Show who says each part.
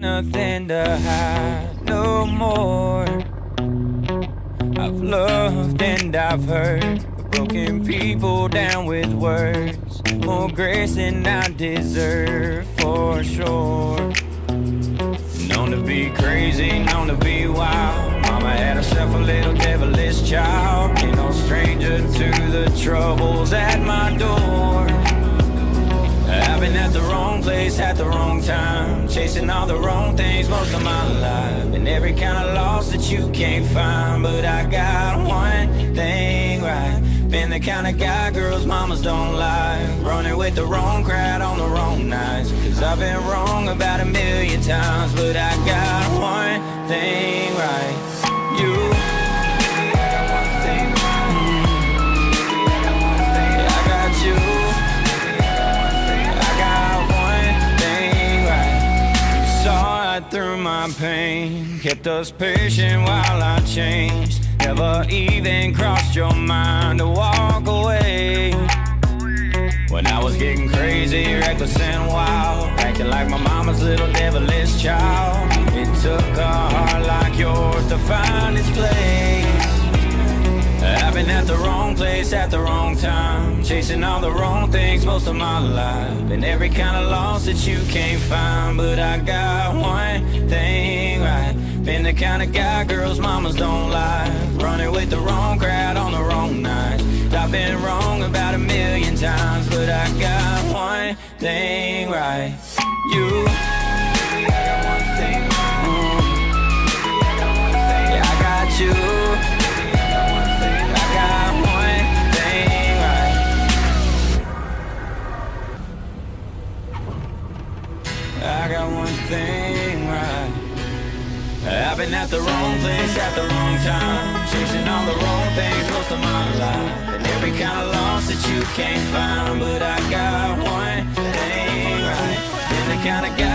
Speaker 1: Nothing to hide no more. I've loved and I've hurt, broken people down with words. More grace than I deserve, for sure. Known to be crazy, known to be wild. Mama had herself a little devilish child. Ain't no stranger to the troubles at my door. I've been at the wrong place at the wrong time, chasing all the wrong things most of my life. Been every kind of loss that you can't find, but I got one thing right. Been the kind of guy girls mamas don't like, running with the wrong crowd on the wrong nights. Cause I've been wrong about 1,000,000 times, but I got one thing right. You. I got you. Through my pain, kept us patient while I changed. Never even crossed your mind to walk away. When I was getting crazy, reckless and wild, acting like my mama's little devilish child. It took a heart like yours to find its place. I've been at the wrong place at the wrong time, chasing all the wrong things most of my life. Been every kind of loss that you can't find, but I got one thing right. Been the kind of guy girls mamas don't like, running with the wrong crowd on the wrong nights. I've been wrong about 1,000,000 times, but I got one thing right. You. Yeah, I got you. I got one thing right. I've been at the wrong place at the wrong time, chasing all the wrong things most of my life. And every kind of loss that you can't find, but I got one thing right. Been the kind of guy